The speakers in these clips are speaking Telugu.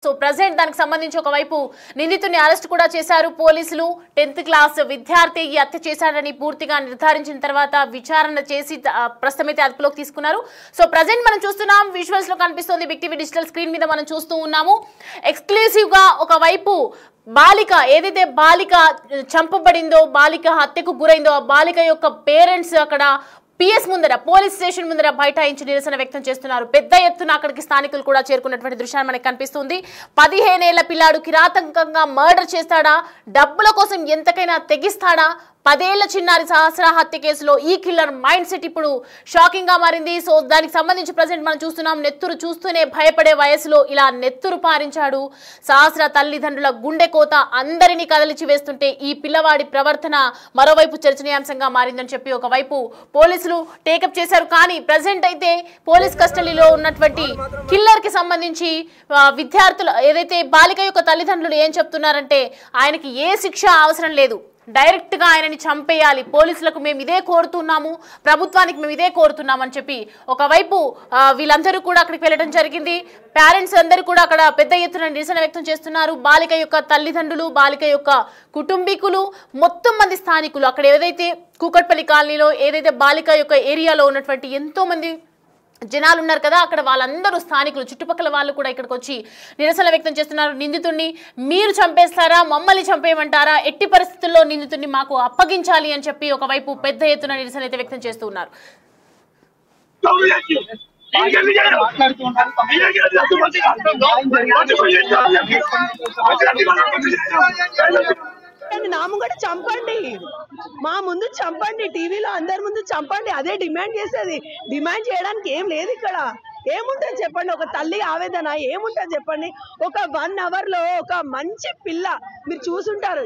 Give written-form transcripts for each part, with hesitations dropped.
సో ప్రెజెంట్ దానికి సంబంధించి ఒకవైపు నిందితుడిని అరెస్ట్ కూడా చేశారు పోలీసులు. 10th క్లాస్ విద్యార్థి ఈ హత్య చేశాడని పూర్తిగా నిర్ధారించిన తర్వాత విచారణ చేసి ప్రస్తుతమైతే అదుపులోకి తీసుకున్నారు. సో ప్రెజెంట్ మనం చూస్తున్నాం, విజువల్స్ లో కనిపిస్తుంది, బిగ్ టీవీ డిజిటల్ స్క్రీన్ మీద మనం చూస్తూ ఉన్నాము. ఎక్స్క్లూసివ్ గా ఒకవైపు బాలిక ఏదైతే బాలిక చంపబడిందో, బాలిక హత్యకు గురైందో, ఆ బాలిక యొక్క పేరెంట్స్ అక్కడ పిఎస్ ముందర, పోలీస్ స్టేషన్ ముందర బైఠాయించి నిరసన వ్యక్తం చేస్తున్నారు. పెద్ద ఎత్తున అక్కడికి స్థానికులు కూడా చేరుకున్నటువంటి దృశ్యాన్ని మనకు కనిపిస్తుంది. 15 ఏళ్ల పిల్లాడు కిరాతకంగా మర్డర్ చేస్తాడా, డబ్బుల కోసం ఎంతకైనా తెగిస్తాడా? 10 ఏళ్ల చిన్నారి సహస్ర హత్య కేసులో ఈ కిల్లర్ మైండ్ సెట్ ఇప్పుడు షాకింగ్ గా మారింది. సో దానికి సంబంధించి ప్రజెంట్ మనం చూస్తున్నాం, నెత్తురు చూస్తూనే భయపడే వయసులో ఇలా నెత్తురు పారించాడు. సహస్ర తల్లిదండ్రుల గుండె కోత అందరినీ కదలిచి వేస్తుంటే ఈ పిల్లవాడి ప్రవర్తన మరోవైపు చర్చనీయాంశంగా మారిందని చెప్పి ఒకవైపు పోలీసులు టేకప్ చేశారు. కానీ ప్రజెంట్ అయితే పోలీస్ కస్టడీలో ఉన్నటువంటి కిల్లర్ కి సంబంధించి విద్యార్థులు ఏదైతే బాలిక యొక్క తల్లిదండ్రులు ఏం చెప్తున్నారంటే, ఆయనకి ఏ శిక్ష అవసరం లేదు, డైరెక్ట్ గా ఆయనని చంపేయాలి, పోలీసులకు మేము ఇదే కోరుతున్నాము, ప్రభుత్వానికి మేము ఇదే కోరుతున్నాము అని చెప్పి ఒకవైపు వీళ్ళందరూ కూడా అక్కడికి వెళ్ళడం జరిగింది. పేరెంట్స్ అందరూ కూడా అక్కడ పెద్ద ఎత్తున నిరసన వ్యక్తం చేస్తున్నారు. బాలిక యొక్క తల్లిదండ్రులు, బాలిక యొక్క కుటుంబీకులు, మొత్తం మంది స్థానికులు, అక్కడ ఏదైతే కూకట్పల్లి కాలనీలో ఏదైతే బాలిక యొక్క ఏరియాలో ఉన్నటువంటి ఎంతో మంది జనాలు ఉన్నారు కదా, అక్కడ వాళ్ళందరూ స్థానికులు, చుట్టుపక్కల వాళ్ళు కూడా ఇక్కడికి వచ్చి నిరసన వ్యక్తం చేస్తున్నారు. నిందితుడిని మీరు చంపేస్తారా, మమ్మల్ని చంపేయమంటారా, ఎట్టి పరిస్థితుల్లో నిందితుడిని మాకు అప్పగించాలి అని చెప్పి ఒకవైపు పెద్ద ఎత్తున నిరసన అయితే వ్యక్తం చేస్తూ ఉన్నారు. నా ముంగట చంపండి, మా ముందు చంపండి, టీవీలో అందరి ముందు చంపండి, అదే డిమాండ్ చేసేది. డిమాండ్ చేయడానికి ఏం లేదు ఇక్కడ. ఏముంటుంది చెప్పండి, ఒక తల్లి ఆవేదన ఏముంటుంది చెప్పండి. ఒక 1 అవర్ లో ఒక మంచి పిల్ల మీరు చూసుంటారు,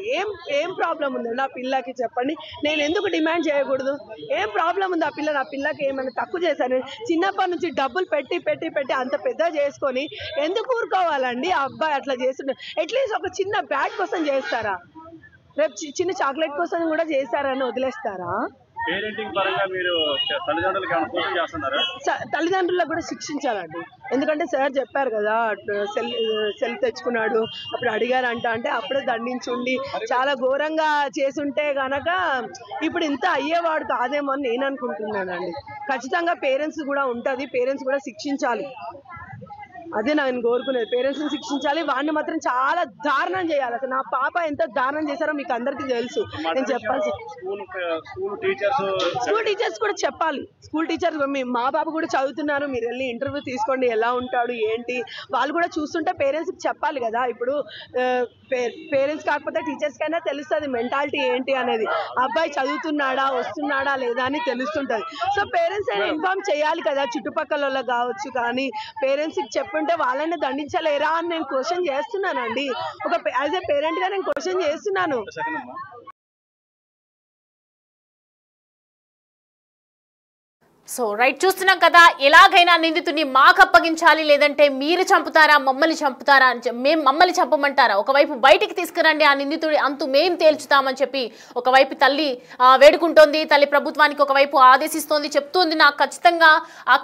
ఏం ప్రాబ్లం ఉంది నా పిల్లకి చెప్పండి. నేను ఎందుకు డిమాండ్ చేయకూడదు? ఏం ప్రాబ్లం ఉంది ఆ పిల్ల? నా పిల్లకి ఏమైనా తక్కువ చేశాను? చిన్నప్పటి నుంచి డబ్బులు పెట్టి పెట్టి పెట్టి అంత పెద్ద చేసుకొని ఎందుకు ఊరుకోవాలండి? ఆ అబ్బాయి అట్లా చేస్తుంటారు. అట్లీస్ట్ ఒక చిన్న బ్యాట్ కోసం చేస్తారా? రేపు చిన్న చాక్లెట్ కోసం కూడా చేస్తారని వదిలేస్తారా? తల్లిదండ్రులకు కూడా శిక్షించాలండి. ఎందుకంటే సార్ చెప్పారు కదా, సెల్ తెచ్చుకున్నాడు అప్పుడు అడిగారంట, అంటే అప్పుడే దండించుండి చాలా ఘోరంగా చేసుంటే గనక ఇప్పుడు ఇంత అయ్యేవాడు కాదేమో అని నేను అనుకుంటున్నానండి. ఖచ్చితంగా పేరెంట్స్ కూడా ఉంటుంది, పేరెంట్స్ కూడా శిక్షించాలి. అదే నేను కోరుకునేది, పేరెంట్స్ని శిక్షించాలి. వాడిని మాత్రం చాలా దారుణం చేయాలి. అసలు నా పాప ఎంత దారుణం చేశారో మీకు అందరికీ తెలుసు. నేను చెప్పాల్సి స్కూల్ టీచర్స్ కూడా చెప్పాలి. స్కూల్ టీచర్స్ మా బాబు కూడా చదువుతున్నారు, మీరు వెళ్ళి ఇంటర్వ్యూ తీసుకోండి, ఎలా ఉంటాడు ఏంటి, వాళ్ళు కూడా చూస్తుంటే పేరెంట్స్కి చెప్పాలి కదా. ఇప్పుడు పేరెంట్స్ కాకపోతే టీచర్స్కి అయినా తెలుస్తుంది మెంటాలిటీ ఏంటి అనేది. అబ్బాయి చదువుతున్నాడా, వస్తున్నాడా లేదా అని తెలుస్తుంటుంది. సో పేరెంట్స్ అయినా ఇన్ఫార్మ్ చేయాలి కదా, చుట్టుపక్కల వాళ్ళకి కావచ్చు. కానీ పేరెంట్స్కి చెప్పుంటే వాళ్ళని దండించలేరా అని నేను క్వశ్చన్ చేస్తున్నానండి. ఒక యాజ్ ఏ పేరెంట్ గా నేను క్వశ్చన్ చేస్తున్నాను. సో రైట్, చూస్తున్నాం కదా, ఎలాగైనా నిందితుడిని మాకు అప్పగించాలి, లేదంటే మీరు చంపుతారా, మమ్మల్ని చంపుతారా అని మమ్మల్ని చంపమంటారా, ఒకవైపు బయటికి తీసుకురండి, ఆ నిందితుడి అంతు మేం తేల్చుతామని చెప్పి ఒకవైపు తల్లి వేడుకుంటోంది. తల్లి ప్రభుత్వానికి ఒకవైపు ఆదేశిస్తోంది, చెప్తుంది నాకు ఖచ్చితంగా ఆ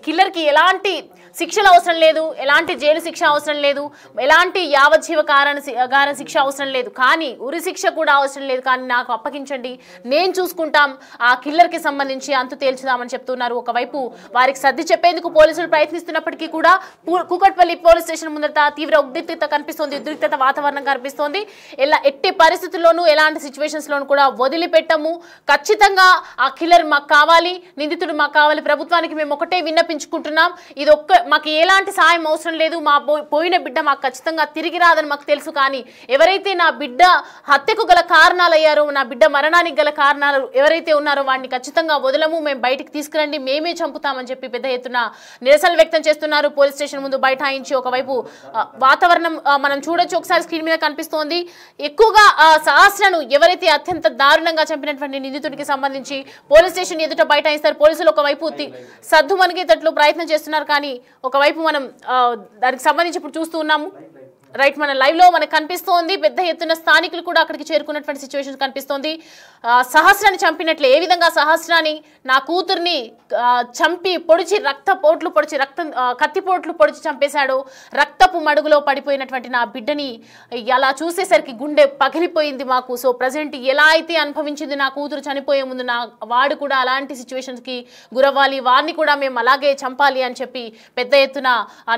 కిల్లర్కి ఎలాంటి శిక్షలు అవసరం లేదు, ఎలాంటి జైలు శిక్ష అవసరం లేదు, ఎలాంటి యావజ్జీవ కారాగార శిక్ష అవసరం లేదు, కానీ ఉరి శిక్ష కూడా అవసరం లేదు, కానీ నాకు అప్పగించండి, నేను చూసుకుంటాం, ఆ కిల్లర్కి సంబంధించి అంతు తేల్చుదామని చెప్తున్నారు. ఒకవైపు వారికి సర్ది చెప్పేందుకు పోలీసులు ప్రయత్నిస్తున్నప్పటికీ కూడా కూకట్పల్లి పోలీస్ స్టేషన్ ముందట తీవ్ర ఉద్రిక్తత కనిపిస్తోంది, ఉద్రిక్తత వాతావరణం కనిపిస్తోంది. ఎట్టి పరిస్థితుల్లోనూ ఎలాంటి సిచ్యువేషన్స్ లోనూ కూడా వదిలిపెట్టము, ఖచ్చితంగా ఆ కిల్లర్ మాకు కావాలి, నిందితుడు మాకు కావాలి, ప్రభుత్వానికి మేము ఒకటే విన్నపించుకుంటున్నాం, ఇది మాకు ఎలాంటి సాయం అవసరం లేదు, మా పోయిన బిడ్డ మాకు ఖచ్చితంగా తిరిగి రాదని మాకు తెలుసు, కానీ ఎవరైతే నా బిడ్డ హత్యకు గల కారణాలు అయ్యారో, నా బిడ్డ మరణానికి గల కారణాలు ఎవరైతే ఉన్నారో వాడిని ఖచ్చితంగా వదలము, మేము బయటికి తీసుకురండి, మేమే చంపుతామని చెప్పి పెద్ద ఎత్తున నిరసనలు వ్యక్తం చేస్తున్నారు. పోలీస్ స్టేషన్ ముందు బైఠాయించి ఒకవైపు వాతావరణం మనం చూడొచ్చు, ఒకసారి స్క్రీన్ మీద కనిపిస్తోంది. ఎక్కువగా సహస్రను ఎవరైతే అత్యంత దారుణంగా చంపినటువంటి నిందితుడికి సంబంధించి పోలీస్ స్టేషన్ ఎదుట బైఠాయిస్తారు. పోలీసులు ఒకవైపు సద్దు మనిగేటట్లు ప్రయత్నం చేస్తున్నారు, కానీ ఒకవైపు మనం దానికి సంబంధించి ఇప్పుడు చూస్తూ ఉన్నాము. రైట్, మన లైవ్ లో మనకు కనిపిస్తోంది పెద్ద ఎత్తున స్థానికులు కూడా అక్కడికి చేరుకున్నటువంటి సిచ్యువేషన్ కనిపిస్తోంది. సహస్రాన్ని చంపినట్లే ఏ విధంగా సహస్రాన్ని నా కూతుర్ని చంపి పొడిచి రక్తపోట్లు పొడిచి కత్తిపోట్లు పొడిచి చంపేశాడు, రక్తపు మడుగులో పడిపోయినటువంటి నా బిడ్డని అలా చూసేసరికి గుండె పగిలిపోయింది మాకు. సో ప్రజెంట్ ఎలా అయితే అనుభవించింది నా కూతురు చనిపోయే ముందు వాడు కూడా అలాంటి సిచ్యువేషన్స్ కి గురవ్వాలి, వారిని కూడా మేము అలాగే చంపాలి అని చెప్పి పెద్ద ఎత్తున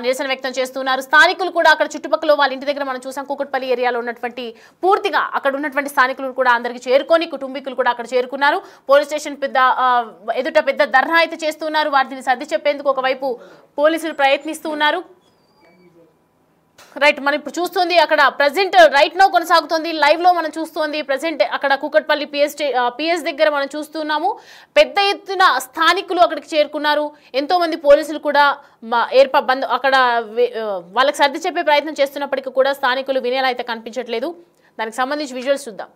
నిరసన వ్యక్తం చేస్తున్నారు. స్థానికులు కూడా అక్కడ చుట్టుపక్కల వాళ్ళ ఇంటి దగ్గర మనం చూసాం కూకట్పల్లి ఏరియాలో ఉన్నటువంటి పూర్తిగా అక్కడ ఉన్నటువంటి స్థానికులు కూడా అందరికి చేరుకొని కుటుంబీకులు కూడా అక్కడ చేరుకున్నారు. పోలీస్ స్టేషన్ ఎదుట పెద్ద ధర్నా అయితే చేస్తున్నారు. వారిని సర్ది చెప్పేందుకు ఒకవైపు పోలీసులు ప్రయత్నిస్తూ ఉన్నారు. రైట్, మనం ఇప్పుడు చూస్తుంది అక్కడ ప్రజెంట్ రైట్ నో కొనసాగుతుంది. లైవ్ లో మనం చూస్తుంది ప్రజెంట్ అక్కడ కూకట్పల్లి పిఎస్ దగ్గర మనం చూస్తున్నాము. పెద్ద ఎత్తున స్థానికులు అక్కడికి చేరుకున్నారు. ఎంతో మంది పోలీసులు కూడా అక్కడ వాళ్ళకి సర్ది చెప్పే ప్రయత్నం చేస్తున్నప్పటికీ కూడా స్థానికులు వినేలా అయితే కనిపించట్లేదు. దానికి సంబంధించి విజువల్స్ చూద్దాం.